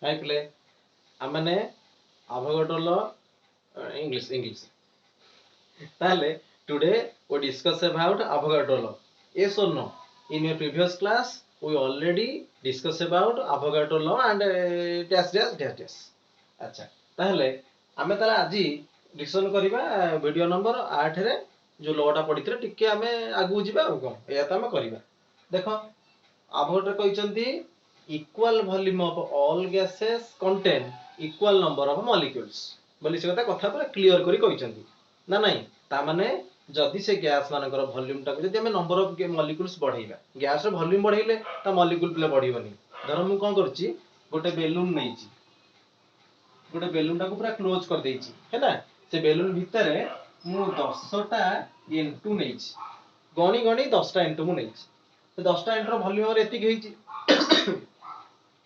हाय play आमने Avogadro law English ताहले today we discuss about Avogadro law. Yes or no? In your previous class we already discussed about Avogadro law and dash dash dash dash. अच्छा ताहले आमे ताला आजी discussion करिबा video number 8 रे जो लॉटा पडिथिले टिके आमे आगु जिबा आ कोन एया त आमे करिबा देखो Avogadro कहिसंती equal volume of all gases contain equal number of molecules बोली से कथा पूरा क्लियर करी कहिसंती ना नहीं ता माने जदि से गैस मानकर वॉल्यूम टाको जदि हमें नंबर ऑफ मॉलिक्यूल्स बढ़ाइबा गैस रो वॉल्यूम बढ़ाइले ता मॉलिक्यूल प्ले बढ़िबनी धर मु कोन करछि गोटे बेलून नैछि गोटे बेलून टाको पूरा क्लोज कर देछि है ना से बेलून भीतर मु 10 टा N2 नैछि गणी गणी 10 टा N2 मु नैछि तो 10 टा N2 रो वॉल्यूम रे एतिक हेछि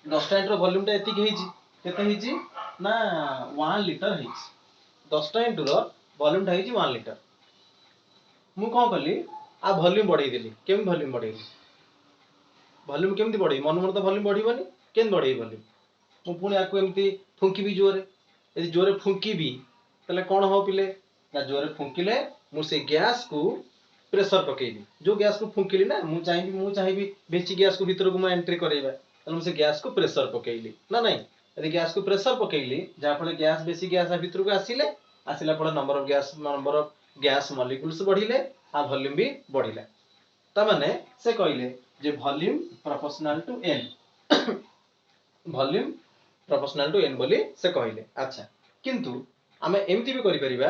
10 टा N2 रो वॉल्यूम टा एतिक हेछि केते हेछि ना 1 लीटर हेछि 10 टा N2 रो वॉल्यूम टा हेछि 1 लीटर मु कोन कली आ वॉल्यूम बढ़ाई देली केम वॉल्यूम बढ़ाइली वॉल्यूम केमती बढ़ाई मन मन तो वॉल्यूम बढ़िबनी केन बढ़ाई वॉल्यूम मु पुणी आकु एमती फुंकी भी जोरे यदि जोरे फुंकी भी तले कोन हो पिले ना जोरे फुंकिले मु से गैस को प्रेशर पकेइली जो गैस को फुंकिली ना मु चाहिबी बेची गैस को भीतर को मु एंट्री करैबा तले मु से गैस को प्रेशर पकेइली ना नहीं यदि गैस को प्रेशर पकेइली जा फले गैस बेसी गैस भीतर को आसिला फले नंबर ऑफ गैस मॉलिक्यूल्स बढ़िले आ वॉल्यूम भी बढ़िला त माने से कहले जे volume proportional to n volume proportional to n बोली से कहले अच्छा किंतु आमे एमती भी करि परिबा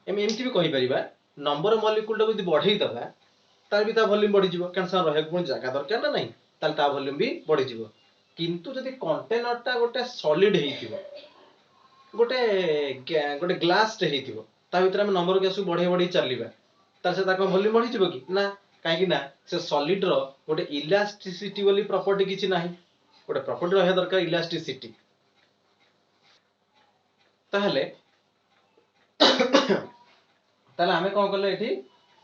एमती भी कहि परिबा नंबर ऑफ मॉलिक्यूल जदि बढ़ाई दबा तार भी ता वॉल्यूम बढ़ी जिवो कैंसर रहे कोन जगह दरकार ना नहीं ताल ता वॉल्यूम भी बढ़ी जिवो किंतु जदि कंटेनर टा गोटे सॉलिड हेइथिबो गोटे गोटे ग्लास टे हेइथिबो ता भीतर हम नंबर गैस को बढ़े बढ़े चलिबा तार से ताको वॉल्यूम बढ़ी जिवो कि ना काहे कि ना से सॉलिड रो गोटे इलास्टिसिटी वाली प्रॉपर्टी किछि नाही गोटे प्रॉपर्टी रहे दरकार इलास्टिसिटी ताहले ताहले हमें कोन करले एठी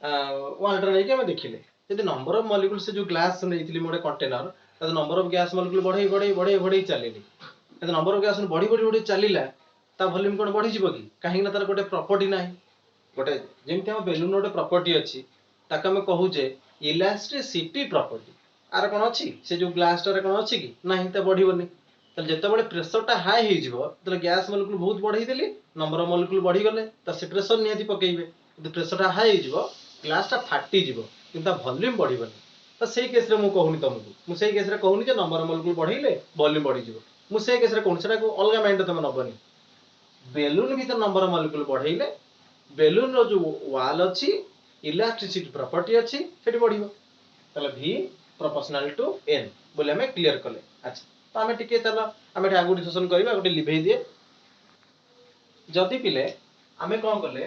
वन लीटर नै के हम देखिले यदि नंबर ऑफ मॉलिक्यूल से जो ग्लास नैथिली मोडे कंटेनर ता नंबर ऑफ गैस मॉलिक्यूल बढ़े चलेली यदि नंबर ऑफ गैस बढ़ी चलिला ता वॉल्यूम कोन बढ़ी जिवो कि काहे ना तार गोटे प्रॉपर्टी नाही गोटे जेमति हम बेलून गोटे प्रॉपर्टी अछि ताका हम कहू जे इलास्टिसिटी प्रॉपर्टी आर कोन अछि से जो ग्लास रे कोन अछि कि नाही त बढ़िबनी त जते बडे प्रेशर टा हाई हे जिवो त गैस मॉलिक्यूल बहुत बढ़ाई देली नंबर ऑफ मॉलिक्यूल बढ़ी गले त से प्रेशर नियति पकेइबे यदि प्रेशर टा हाई हे जिवो ग्लास टा फाटी जिवो किंतु वॉल्यूम बढ़िबनी त सेही केस रे मु कहूनी तुमको मु सेही केस रे कहूनी जे नंबर ऑफ मॉलिक्यूल बढ़ाइले वॉल्यूम बढ़ी जिवो मु सेही केस रे कहूनी सेटा को अलगा माइंड तमे नबनी बेलून भीतर नंबर ऑफ मॉलिक्यूल बढ़ाइले बेलून रो जो वाल अछि इलास्टिसिटी प्रॉपर्टी अछि सेठी बढ़िबो तले v प्रोपोर्शनल टू n बोले हमें क्लियर करले अच्छा तो हमें टिके चलो हमें आगु डिस्कशन करबा गोटे लिभेई दिए जदि पिले हमें कोन करले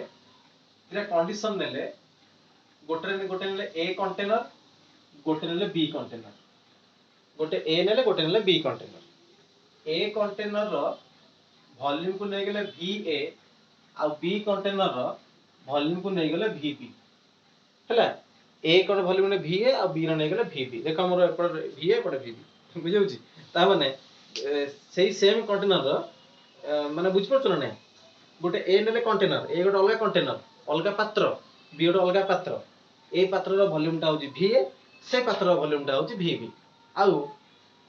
इरा कंडीशन नेले गोटे नेले a कंटेनर गोटे नेले b कंटेनर गोटे a नेले गोटे नेले b कंटेनर a कंटेनर रो वॉल्यूम को नै गेले va आ b कंटेनर रो वॉल्यूम को नै गेले vb हला a कोन वॉल्यूम ने va आ b रो नै गेले vb देखो हमर एपर va एपर vb बुझौ छी ता माने सेही सेम कंटेनर रो माने बुझ पड़छ ना नै गोटे a नेले कंटेनर a गोटे अलगा कंटेनर अलगा पात्र b गोटे अलगा पात्र a पात्र रो वॉल्यूम टा होची va से पात्र रो वॉल्यूम टा होची vb आउ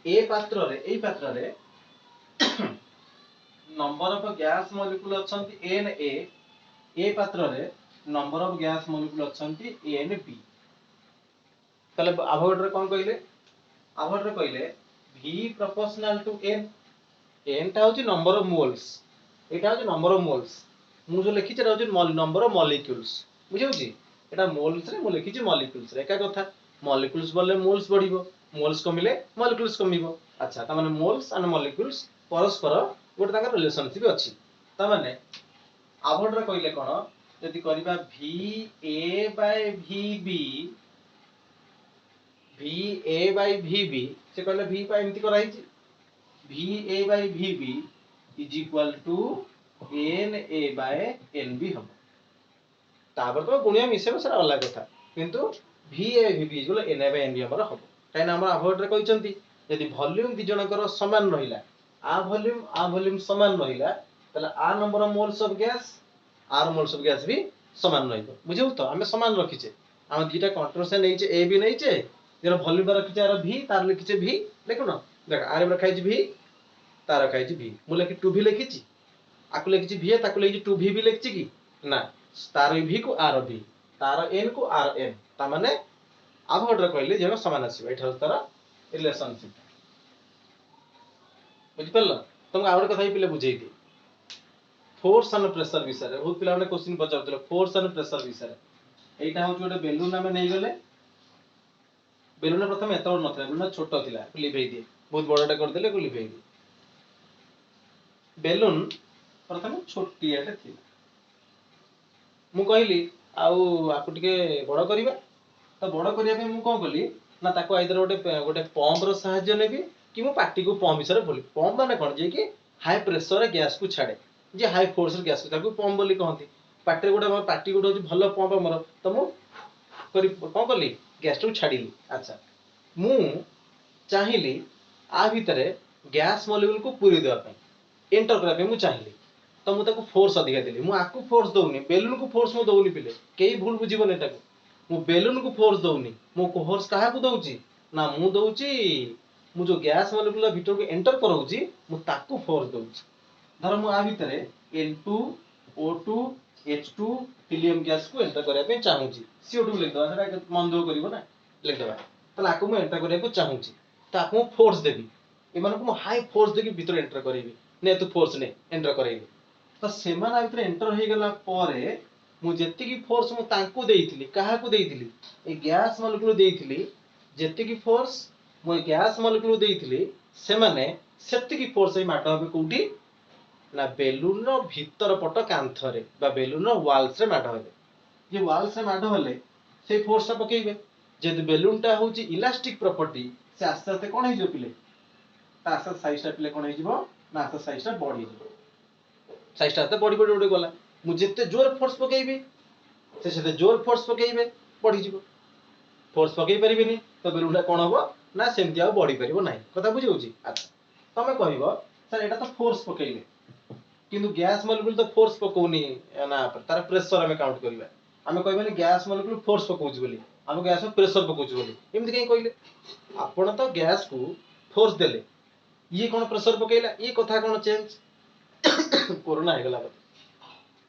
a पात्र रे एई पात्र रे नंबर ऑफ गैस मॉलिक्यूल अछंती na ए पात्र रे नंबर ऑफ गैस मॉलिक्यूल अछंती nb तले Avogadro रे कोन कहिले Avogadro कहिले v proportional to n n टा होची नंबर ऑफ मोल्स एटा होची नंबर ऑफ मोल्स मु जो लिखि छै होची नंबर ऑफ मॉलिक्यूल्स बुझौ छी एटा मोल्स रे मु लिखि छै मॉलिक्यूल्स रे एका कथा मॉलिक्यूल्स बोले मोल्स बढ़िबो मोल्स कमिले मॉलिक्यूल्स कमिबो अच्छा त माने मोल्स एंड मॉलिक्यूल्स परस्पर गोटे ताकर रिलेशनशिप अछि त माने Avogadro कहिले कोन यदि करिबा va vb से कहले v पा एमति कराई छी va vb is equal to na nb हम तापर तो गुणिया मिसेबो सर अलग कथा किंतु va vb बोले na nb हमर हम काहे ना हमर Avogadro कहिसंती यदि वॉल्यूम दि जनकर समान रहिला आ वॉल्यूम समान रहिला ताले आ number of moles of gas आर मोल्स ऑफ गैस भी समान रहिबो बुझियो तो हमें समान रखिचे हम दुटा कंट्रोल नहींचे ए भी नहींचे जेर वॉल्यूम रखिचे आर v तार लिखिचे v देखो ना देख आर रखा है v तार रखा है v मु लिखि 2v लिखिची आकु लिखिची v ताकु लिखिची 2v भी लिखिची कि ना तार v को आर v तार n को आर n ता माने आभोगाड्रो कहले जे समान आसीबो एठा तार रिलेशनशिप बुझि परला तुम आउट कथा ही पिले बुझेई दी फोर्स एंड प्रेशर विषय रे बहुत पिला ने क्वेश्चन पचाउतले फोर्स एंड प्रेशर विषय रे एटा होछ गोटे बेलून हमें नै गले बेलून प्रथम एत बड़ नथला बेलून छोट थिला लिभेई दिए बहुत बड़टा कर देले को लिभेई दिए बेलून प्रथम छोटियाटे थिला मु कहली आउ आकु टिके बड़ करिबा तो बड़ करिया पे मु कोन कली ना ताको आइदर गोटे पंप रो सहाय्य नेबी कि मु पार्टी को पंप विषय बोली पंप माने कोन जे कि हाई प्रेशर रे गैस को छाड़े जे हाई फोर्स रे गैस को ताको पंप बोली कहंती पार्टी गोटे पार्टी गोटे होची भलो पंप हमर तो मु करी कोन कली गैस को छाड़ीली अच्छा मु चाहिली आ भितरे गैस मॉलिक्यूल को पूरी देवा पई एंटर करा पे मु चाहिली तो मु ताको फोर्स अधिका देली मु आकु फोर्स दउनी बेलून को फोर्स मु दउनी पिले केई भूल बुझिबो नै ताको मु बेलून को फोर्स दउनी मु को फोर्स काहा को दउची ना मु दउची मु जो गैस मॉलिक्यूल भीतर को एंटर करउची मु ताको फोर्स दउची धर मु आ भितरे N2 O2 H2 helium gas को एंटर करिया पे चाहूची CO2 लिख दवा सेटा मन दो करिवो ना लिख दवा तला आकु मु एंटर करिया को चाहूची तो आकु फोर्स देबी एमान को मु हाई फोर्स देकी भीतर एंटर करिवि ने तू फोर्स ने एंटर करैबी तो सेमान भितर एंटर हो गला परे मु जेति की फोर्स मु तांको देइथिली काहा को देइथिली ए गैस मॉलिक्यूल देइथिली जेति की फोर्स मु गैस मॉलिक्यूल देइथिली से माने सेति की फोर्स ए माट होबे कोठी ना बेलून रो भीतर पट कांथरे बा बेलून रो वाल्स रे माट होबे जे वाल्स रे माट होले से फोर्स पकेइबे जे बेलून टा होची इलास्टिक प्रॉपर्टी से आस्ते आस्ते कोन हे जो पिले ता आस्ते साइज टा पिले कोन हे जिवो ना आस्ते साइज टा बढ़ी जिवो साइज टा आस्ते बढ़ी बढ़ी उडे गला मु जेते जोर फोर्स पकेइबे से सेते जोर फोर्स पकेइबे बढ़ी जिवो फोर्स पकेइ परिबेनी तो बेलून टा कोन हबो ना सेमति आ बढ़ी परिबो नाही कथा बुझी होची अच्छा तमे कहबो सर एटा तो फोर्स पकेइले किंतु गैस मॉलिक्यूल तो फोर्स पकोनी ना तार प्रेशर हमें काउंट करबा हमें कहबेनी गैस मॉलिक्यूल फोर्स पकोउची बोली हम गैस में प्रेशर पकोउची बोली एमति कहीं कहले आपण तो गैस को फोर्स देले ये कोन प्रेशर पकेइला ये कथा कोन चेंज कोरोना हे गला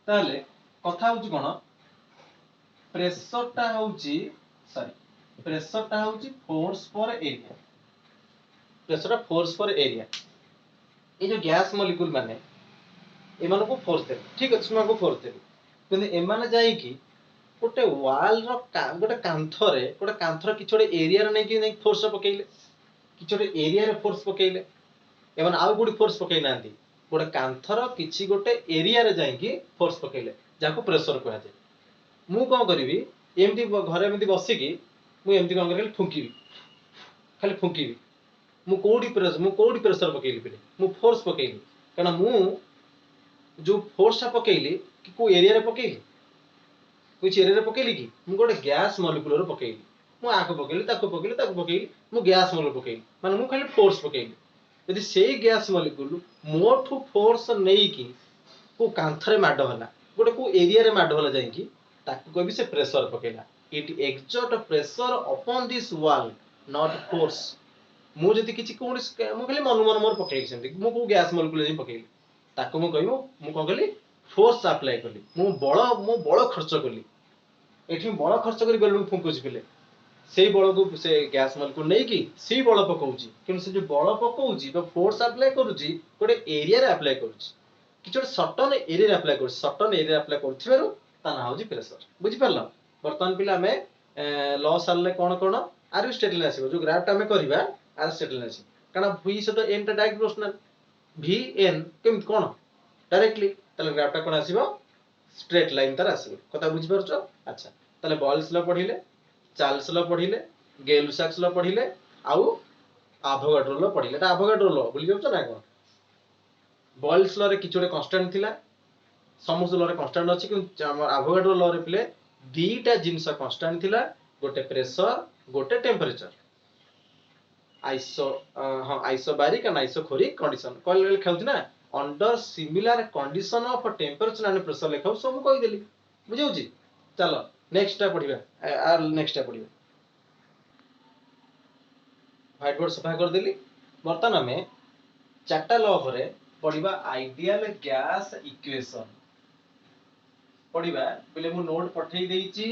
ताले कथा होची कोन प्रेशर टा होची सॉरी प्रेशर टा होची फोर्स पर एरिया प्रेशर फोर्स पर एरिया ये जो गैस मॉलिक्यूल माने एमान को फोर्स दे ठीक अछि मा को फोर्स दे किंतु एमान जाई कि गोटे वाल रो गोटे कांथर किछोडे एरिया रे नै कि नै फोर्स पकेइले किछोडे एरिया रे फोर्स पकेइले एमान आउ गुडी फोर्स पकेइ नांती गोटे कांथर किछि गोटे एरिया रे जाई कि फोर्स पकेइले जाको प्रेशर कहै छै मु कोन करिवि एमती घरे एमती बसी कि मु एमती कोन करिवि खाली फुंकीबि मु कोडी प्रेशर पकेइली पिले मु फोर्स पकेइली कारण मु जो फोर्स पकेइली कि को एरिया रे पकेइली कुछ एरिया रे पकेइली कि मु गोटे गैस मॉलिक्यूल रे पकेइली मु आको पकेइली मु गैस मॉलिक्यूल पकेइली माने मु खाली फोर्स पकेइली यदि सेई गैस मॉलिक्यूल मोठू फोर्स नेई कि को कांथरे माड होला गोटे को एरिया रे माड होला जाई कि ताकू कहबी से प्रेशर पकेइला it exert pressure upon this wall not force मु जति किछि कोन मु खाली मन मोर पकेइली सेमति मु को गैस मॉलिक्यूल जे पकेइली ताको मु कहबो मु कोन कली फोर्स अप्लाई कली मु बळ खर्च कली एठी बळ खर्च करी बेलून फुंकुची पिले सेई बळ को से गैस मॉलिक्यूल नै कि सेई बळ पकाउची किन से जो बळ पकाउची बा फोर्स अप्लाई करूची गोटे एरिया रे अप्लाई करूची किछोट सर्टन एरिया रे अप्लाई करूची सर्टन एरिया रे अप्लाई करथिबारु ता ना होची प्रेशर बुझि परला वर्तमान पिला हमें लॉ सालले कोन आर स्टेट ले आसीबो जो ग्राफ टा हमें करबा आर स्टेट ले आसी कारण v से तो n टा डायरेक्ट प्रोपोर्शनल vn केम कोन डायरेक्टली तले ग्राफ टा कोन आसीबो स्ट्रेट लाइन तार आसीबो कथा बुझि परछो अच्छा तले बॉयल्स लॉ पढिले चार्ल्स लॉ पढिले गै-लुसाक्स लॉ पढिले आउ आभोगाड्रो लॉ पढिले ता आभोगाड्रो लॉ बुझि जाउछो ना कोन बॉयल्स लॉ रे किछोडे कांस्टेंट थिला समस्त लॉ रे कांस्टेंट अछि कि हमर आभोगाड्रो लॉ रे पिले दीटा जिंस कांस्टेंट थिला गोटे प्रेशर गोटे टेंपरेचर आइसो हाँ आइसोबारिक एंड आइसोखोरिक कंडीशन कहले लिखाउछ ना under similar condition of temperature and pressure लिखाउ सब कहि देली बुझौछि। चलो नेक्स्ट टा पढिबा आर नेक्स्ट टा पढिबा व्हाइट बोर्ड सफा कर देली। बर्तमान हमें चारटा लॉ रे पढिबा आइडियल गैस इक्वेशन पढिबा पहले मु नोट पठेई देइछि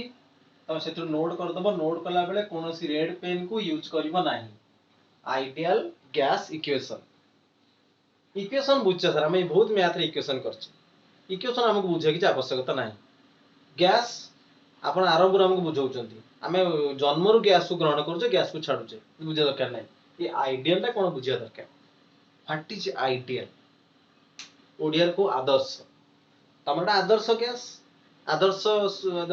तो सेतु नोट कर दबो नोट कला बेले कोनोसी रेड पेन को यूज करबो नाही। आइडियल गैस इक्वेशन इक्वेशन बुझछ सर हमें बहुत मैथ रे इक्वेशन करछ इक्वेशन हमको बुझे कि आवश्यकता नाही। गैस आपण आरंभ हमको बुझौचंती आमे जन्मरु गैस को ग्रहण करूचे गैस को छाडुचे बुझे दरकार नाही। ये आइडियल ता कोन बुझिया दरकार व्हाट इज आइडियल ओडिया को आदर्श तमरा आदर्श गैस आदर्श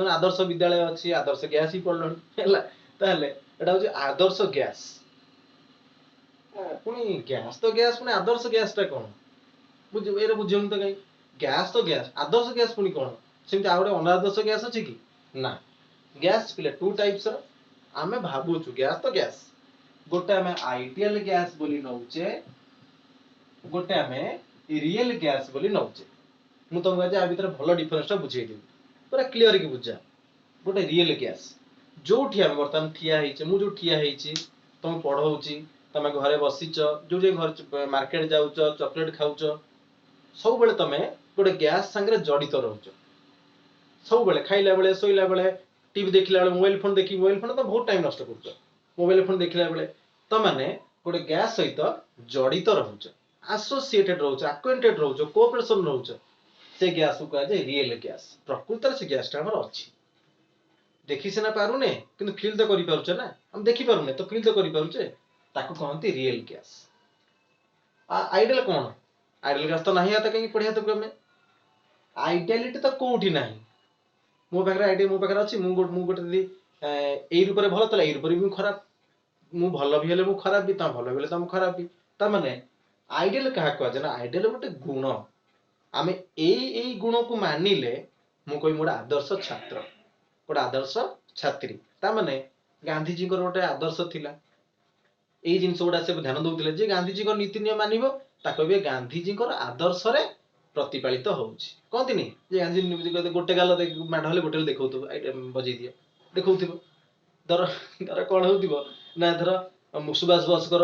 आदर्श विद्यालय अछि आदर्श गैस ही पढलन हैला ताले एटा होची आदर्श गैस पुनी गैस तो गैस पुनी आदर्श गैस ता कोन बुझ एरे बुझियम तो काई गैस तो गैस आदर्श गैस पुनी कोन सेमति आउडे अनादर्श गैस अछि कि ना गैस पिले टू टाइप्स र आमे भाबुछु गैस तो गैस गोटे आमे आइडियल गैस बोली नउचे गोटे आमे रियल गैस बोली नउचे मु तुमको आज आ भीतर भलो डिफरेंस टा बुझेई देबी पूरा क्लियर की बुझा गोटे रियल गैस जोठी आमे बर्तमान ठिया हेइचे मु जो ठिया हेइची तुम पढौची तमे घरे बसिच जो जे घर मार्केट जाउच चॉकलेट खाउच सब बेले तमे गोटे गैस संगे जडित रहउच सब बेले खाइला बेले सोइला बेले टीवी देखिला बेले मोबाइल फोन तो बहुत टाइम नष्ट करूच मोबाइल फोन देखिला बेले त माने गोटे गैस सहित जडित रहउच एसोसिएटेड रहउच एक्वेंटेड रहउच कोऑपरेशन रहउच से गैस को कहा जाए रियल गैस प्रकृत से गैस टा हमर अछि देखि सेना पारुने किंतु फील तो करि पारुचे ना हम देखि पारुने तो फील तो करि पारुचे ताको कहंती रियल गैस आइडियल कोन आइडियल गैस तो नाही आता कहीं पढिया तो क्रम में आइडियलिटी तो कोठी नाही मो पाखरे आइडिया मो पाखरे अछि मु गोटे दी एई रूप रे भलो तले एई रूप रे भी खराब मु भलो भी हेले मु खराब भी ता भलो भी हेले ता मु खराब भी ता माने आइडियल कहा को जना आइडियल गोटे गुण आमे एई गुण को मानिले मु कोइ मोर आदर्श छात्र गोटे आदर्श छात्री ता माने गांधी जी गोटे आदर्श थिला एई जिंस गुडा से ध्यान दउतिले जे गांधी जी नीति नियम मानिबो ताको भी गांधी जी आदर्श रे प्रतिपालित होउछि कहतिनी जे गांधी जी गोटे गाल माड हले गोटे देखौतो बजै दिए देखौथिबो धर धर कोन होउतिबो ना धर सुभाष बोस कर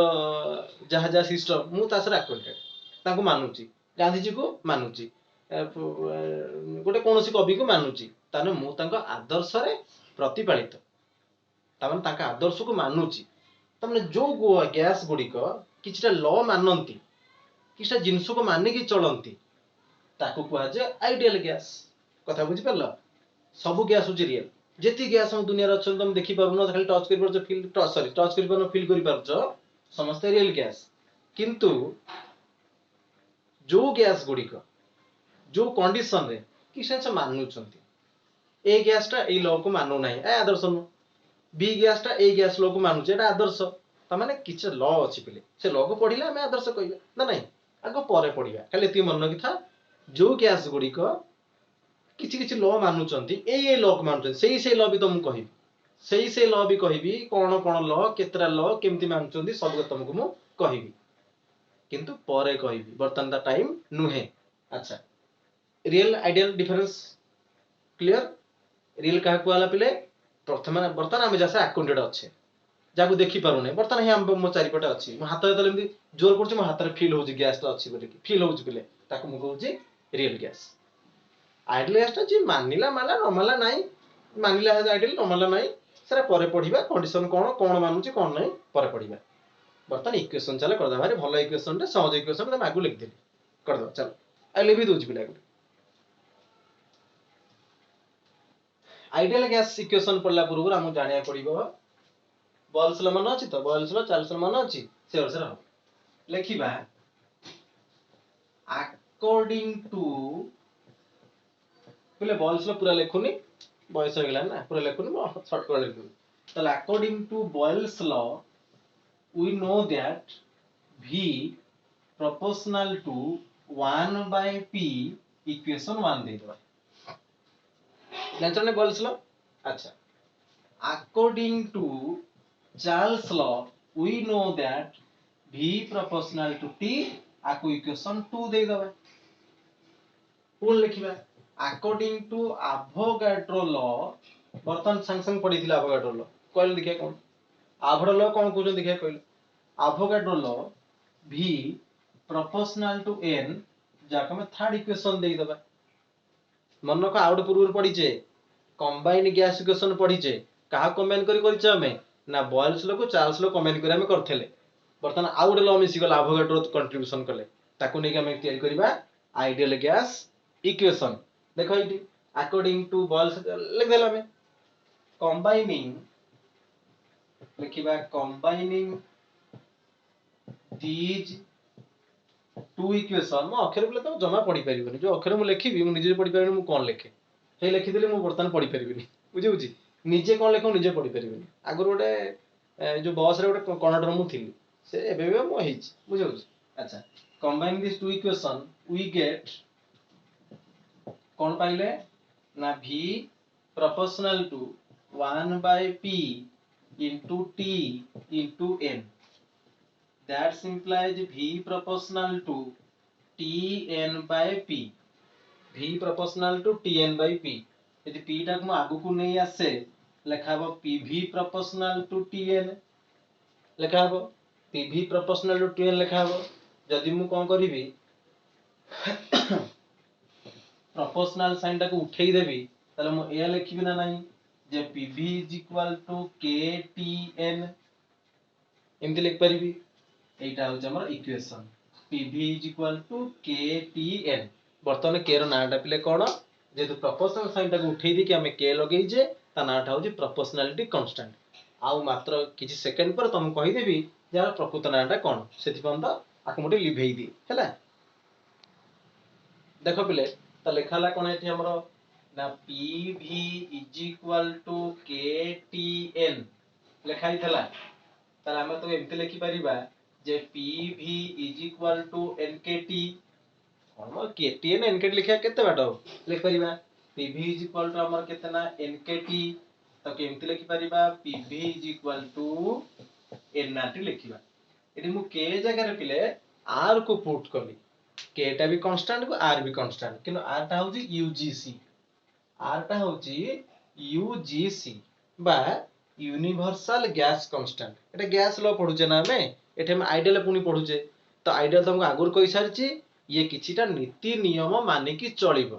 जहा जहा सिस्टम मु तासर एक्वेंटेड ताको मानुची गांधी जी को मानुची गोटे कोनोसी कवि को मानुची ताने मु तांको आदर्श रे प्रतिपालित ताने तांका आदर्श को मानुची ताने जो गैस गुडी को किछटा लॉ मानंती किछटा जिंस को मानि की चलंती ताको कुआ जे आइडियल गैस कथा बुझी परल सब गैस होची रियल जेती गैस हम दुनिया रे अछन तुम देखि पारुनो खाली टच करि परछ फील टच सॉरी टच करि परनो फील करि परछ समस्त रियल गैस किंतु जो गैस गुडी को जो कंडीशन रे किसे से मानुचंती ए गैस टा ए लॉ को मानु नाही ए आदर्श नु बी गैस टा ए गैस लॉ को मानुचे एटा आदर्श त माने किछ लॉ अछि पिले से लॉ को पढिला हमें आदर्श कहिबा ना नहीं आगो परे पढिबा खाली एती मन कि था जो गैस गुडी को किछि किछि लॉ मानुचंती ए लॉ को मानुचंती सेही लॉ भी तुम कहिबी सेही लॉ भी कहिबी कोन कोन लॉ केतरा लॉ केमती मानुचंती सब तुमको मु कहिबी किंतु परे कहिबी बर्तन द टाइम नुहे। अच्छा real ideal difference clear real कहा को आला पिले प्रथम बर्तन आमे जैसे अकाउंटेड अच्छे जाको देखि पारुने बर्तन ही हम मो चारि पटे अछि मो हाथ जतले एमती जोर करछ मो हाथ रे फील होउची गैस ता अछि बोली फील होउची पिले ताको मु कहउची रियल गैस आइडियल गैस ता जे मानिला माला न माला नाही मानिला है आइडियल न माला नाही सेरा परे पढिबा कंडीशन कोन कोन मानुची कोन नाही परे पढिबा बर्तन इक्वेशन चले कर दबा रे भलो इक्वेशन रे सहज इक्वेशन त आगु लिख देली कर दो चल आ लिखि दोची पिला आइडियल गैस इक्वेशन पढ़ला पूर्व हम जानिया पड़िबो बॉयल्स लॉ मन अछि तो बॉयल्स लॉ चार्ल्स मन अछि से वर्ष रह लेखिबा अकॉर्डिंग टू पहले बॉयल्स लॉ पूरा लेखुनी बॉयस हो गेला ना पूरा लेखुनी शॉर्ट कर लेखु तले according to Boyle's law we know that v proportional to 1 by p equation 1 दे दो नेचुरल बॉयल्स लॉ अच्छा according to Charles law we know that v proportional to t आको इक्वेशन 2 दे दबा पुन लिखिबा according to Avogadro law बर्तन संग पढ़ी Avogadro law कहले देखिए कौन Avogadro law कौन कहउछन देखिए कहले Avogadro law v proportional to n जाको में थर्ड इक्वेशन दे दबा मन को आउट पूर्व पढ़ीचे कंबाइंड गैस इक्वेशन पढ़ीचे कहा कंबाइन करी हमें ना बॉयल्स लो को चार्ल्स लो कंबाइन करी हमें करथले बर्तन आउ गोटे लो मिसी गला Avogadro कंट्रीब्यूशन कले ताको नै हमें तैयारी करबा आइडियल गैस इक्वेशन देखो इटी अकॉर्डिंग टू बॉयल्स लिख देला हमें कंबाइनिंग लिखिबा कंबाइनिंग दीज टू इक्वेशन मो अक्षर बोले तो जमा पढ़ी परिबनी जो अक्षर मु लिखिबी मु निजे पढ़ी परिबनी मु कोन लिखे हे लिखि देले मु बर्तन पढ़ी परिबनी बुझे बुझी निजे कोन लिखो निजे पढ़ी परिबनी आगर गोटे जो बॉस रे गोटे कन्डक्टर मु थिली से एबे मो हेछि बुझे बुझी अच्छा combine this two equation we get कौन पाइले ना v proportional to 1 by p into t into n that implies v proportional to tn by p v proportional to tn by p यदि p टाक मु आगु को नै आसे लेखाबो pv proportional to tn लेखाबो pv proportional to tn लेखाबो जदि मु कोन करिवि proportional sign टाको उठेई देबी तले मु ए लिखिबि ना नाही जे pv ktn एमति लिख परिबी एटा हो हमर इक्वेशन pv ktn बर्तमान k रो नाटा पिले कोन जेतु प्रोपोर्शनल साइन टाको उठेई दी कि हमें k लगेई जे ता नाटा होजी प्रोपोर्शनलिटी कांस्टेंट आउ मात्र किछि सेकंड पर तुम कहि देबी जे प्रकृत नाटा कोन सेति पंत आको मोटे लिभेई दी हैला देखो पिले त लेखाला कोन एठी हमरो ना pv ktn लेखाई थला त हम तो एमते लिखि परिबा जे pv nkt हम ktn nkt लिखिया केते बाटो लिख परिबा pv हमर केते ना nkt त केमते लिखि परिबा pv nrt लिखिबा एठी मु k जगह रे पिले r को पुट करली k टा भी कांस्टेंट को r भी कांस्टेंट किनो r टा होजी ugc बा यूनिवर्सल गैस कांस्टेंट एटा गैस लॉ पढुचे ना हमें एठे हम आइडियल पुनी पढुचे तो आइडियल तुमको आगुर कहि सारची ये किछिटा नीति नियम माने की चलिबो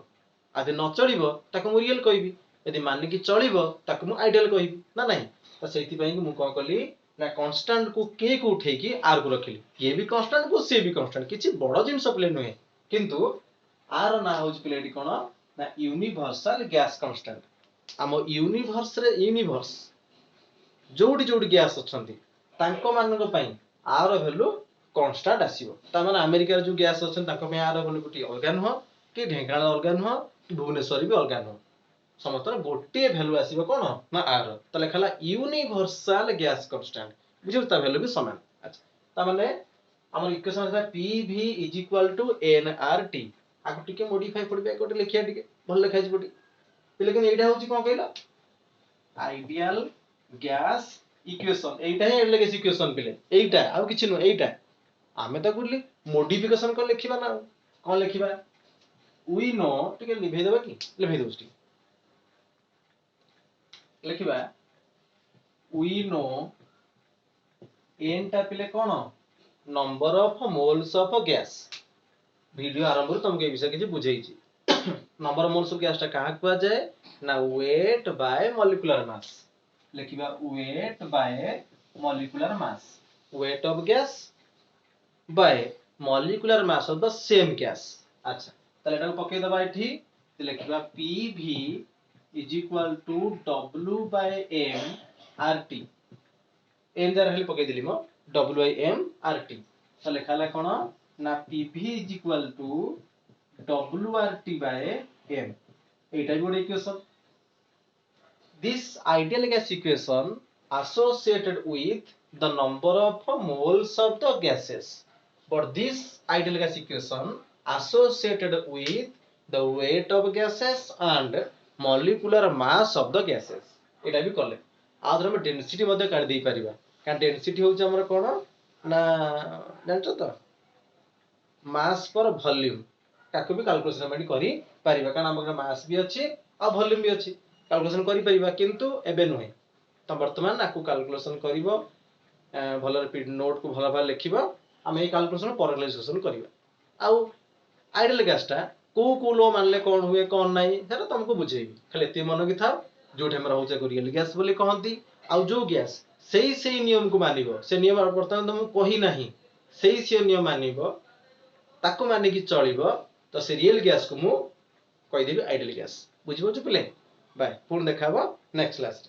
आदि न चलिबो ताको मु रियल कहबी यदि माने की चलिबो ताको मु आइडियल कहबी ना नहीं तो सेति पई कि मु कोन कली ना कांस्टेंट को k को उठे की r को रखिली ये भी कांस्टेंट को से भी कांस्टेंट किछि बड़ जिंस प्ले नहे किंतु r ना होज प्लेटी कोन ना यूनिवर्सल गैस कांस्टेंट आम यूनिवर्स रे यूनिवर्स जोडी जोडी गैस अछंती तांको मानको पई r वैल्यू कांस्टेंट आसीबो ता माने अमेरिका रे जो गैस अछन तांको पई r वैल्यू गुटी अलगा न हो कि ढेंकाना अलगा न हो कि भुवनेश्वर भी अलगा न हो समस्त गोटे वैल्यू आसीबो कोन ना r त लेखाला यूनिवर्सल गैस कांस्टेंट बुझियो ता वैल्यू भी समान अच्छा ता माने हमर इक्वेशन है p v nrt आको टिके मॉडिफाई पड़बे कोटे लिखिया टिके भल लिखाइ छै कोटी लेकिन एटा होची कोन कहला आइडियल गैस इक्वेशन एटा है गैस इक्वेशन पिले एटा आ किछि न एटा आमे त गुडली मॉडिफिकेशन को लिखिबा ना कोन लिखिबा वी नो टिके लिभे देबा कि लिभे दोस टिके लिखिबा वी नो n टा पिले कोन number of moles of gas video आरंभ तुमके विषय किछि बुझेई छी number of moles of gas टा कहा कुआ जाय ना वेट बाय मॉलिक्यूलर मास लिखिबा weight by molecular mass weight of gas by molecular mass of the same gas अच्छा तले एटा पके दबा एठी ते लिखिबा pv w by m rt n जार हेली पके दिली मो w by m rt तो लेखाला कोन ना pv wrt by m एटा भी गोटे equation this ideal gas equation associated with the number of moles of the gases but this ideal gas equation associated with the weight of gases and molecular mass of the gases एटा भी कले आदर में density मध्ये काढ देई परिबा का density होउछ हमर कोन ना जानछो तो मास पर वॉल्यूम ताको भी कैलकुलेशन हम करि परिबा कारण हमर मास भी अछि आ वॉल्यूम भी अछि कैलकुलेशन करि परिबा किंतु एबे नुहे तो वर्तमान आकु कैलकुलेशन करिवो भलर नोट को भल भाल लिखिबो हम ए कैलकुलेशन पर डिस्कशन करिबा आउ आइडियल गैस टा को लो मानले कौन हुए कौन नहीं सेटा तुमको बुझेबी खाली एति मन की था जोठे हमरा होचे को रियल गैस बोली कहंती आउ जो गैस सेही नियम को मानिबो से नियम वर्तमान तुमको कहि नाही सेही नियम मानिबो ताको माने की चलिबो तो से रियल गैस को मु कहि देबी आइडियल गैस बुझिबो पिले बाय पुन देखाबो नेक्स्ट क्लास